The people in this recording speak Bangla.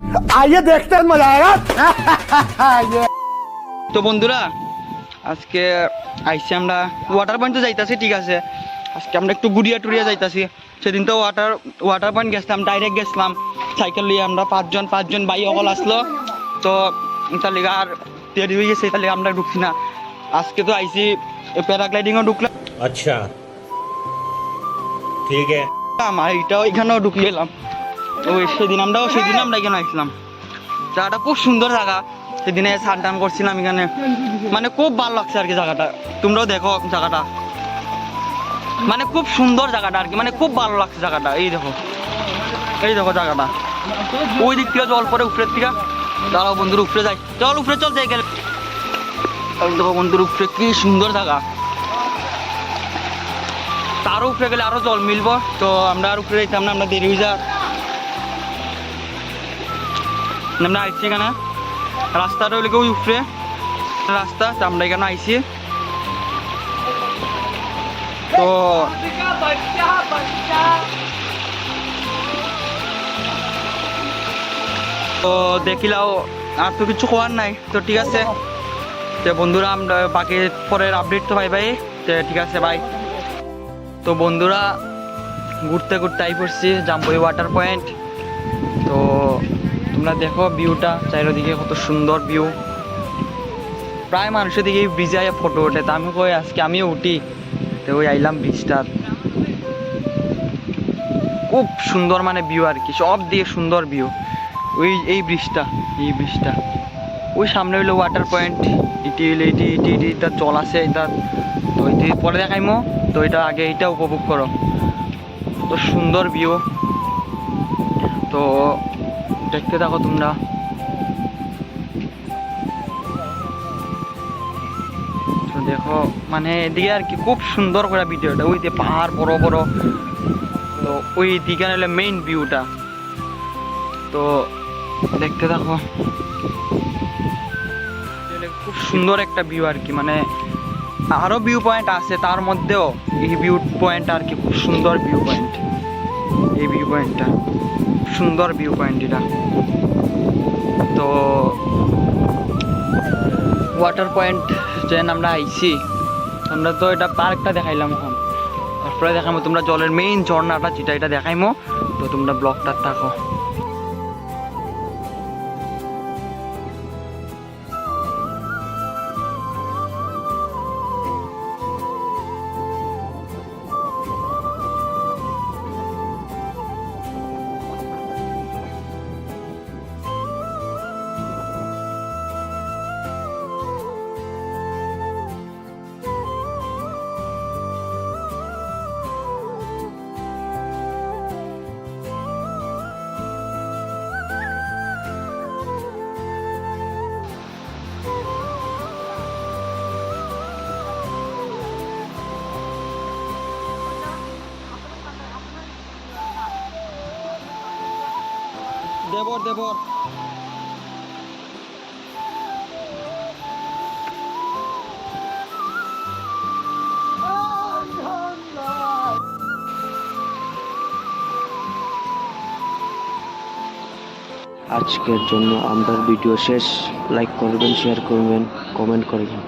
आइए देखते हैं मजा आएगा। তো বন্ধুরা আজকে আইসি আমরা ওয়াটার পয়েন্টে যাইতাছি, ঠিক আছে। আজকে আমরা একটু গুড়িয়া টুরিয়া যাইতাছি। সেদিন তো ওয়াটার পয়েন্ট গেছিলাম, ডাইরেক্ট গেছিলাম সাইকেল নিয়ে। আমরা পাঁচজন ভাই অকল আসলো, তো তার লিগে আর দেরি হয়ে গেছে, তার লিগে আমরা ঢুকছি না। আজকে তো আইসি প্যারাগ্লাইডিংও ঢুকলাম, अच्छा ठीक है। আর এইটাও এখানেও ঢুকিয়ে এলাম। ওই সেদিন আমরা এখানে আসলাম। জায়গাটা খুব সুন্দর জায়গা, সেদিনে স্নান টান করছিলাম এখানে, মানে খুব ভালো লাগছে আর কি জায়গাটা। তোমরাও দেখো জায়গাটা, মানে খুব সুন্দর জায়গাটা আর কি, মানে খুব ভালো লাগছে জায়গাটা। এই দেখো জায়গাটা, ওই দিক থেকে জল পরে উপরের থেকে। দাঁড়াও বন্ধুর উপরে যাই, চল উপরে চল যাই গেলে। দেখো বন্ধুর উপরে কি সুন্দর জায়গা, তারও উপরে গেলে আরো জল মিলবো। তো আমরা আর উপরে যাইতাম না, আমরা দেরি হয়ে যা। আমরা আইসি এখানে, রাস্তাটা হইলে ওই উপরে রাস্তা, তো আমরা এখানে আইসি। তো দেখিলাও, আর তো কিছু খোয়ার নাই। তো ঠিক আছে তো বন্ধুরা, আমরা বাকি পরের আপডেট তো ভাই তো ঠিক আছে ভাই। তো বন্ধুরা ঘুরতে আই পড়ছি জাম্বই ওয়াটার পয়েন্ট। তো তোমরা দেখো ভিউটা চারিদিকে, কত সুন্দর ভিউ। প্রায় মানুষের দিকে ব্রিজে আয় ফটো ওঠে, তা আমি কই আজকে আমিও উঠি। তো ওই আইলাম ব্রিজটার, খুব সুন্দর মানে ভিউ আর কি, সব দিকে সুন্দর ভিউ। এই ব্রিজটা ওই সামনে হইলো ওয়াটার পয়েন্ট। এটা জল আছে এটা, তো এটি পরে দেখাইমো। তো এটা আগে এইটা উপভোগ করো, কত সুন্দর ভিউ। তো দেখতে থাকো তোমরা। তো দেখো মানে এদিকে আর কি খুব সুন্দর করে ভিডিওটা, ওই যে পাহাড় বড় বড়, তো ওই দিকে হলো মেইন ভিউটা। তো দেখতে থাকো, খুব সুন্দর একটা ভিউ আর কি। মানে আরো ভিউ পয়েন্ট আছে, তার মধ্যেও এই ভিউ পয়েন্ট আর কি খুব সুন্দর ভিউ পয়েন্ট। এই ভিউ পয়েন্টটা সুন্দর ভিউ পয়েন্ট এটা। তো ওয়াটার পয়েন্ট যেন আমরা আইছি, আমরা তো এটা পার্কটা দেখাইলাম এখন, তারপরে দেখাইমো তোমরা জলের মেইন ঝর্ণাটা যেটা, এটা দেখাইমো। তো তোমরা ব্লগটা থাকো। দেবর আজকের জন্য আমরা ভিডিও শেষ। লাইক করবেন, শেয়ার করবেন, কমেন্ট করবেন।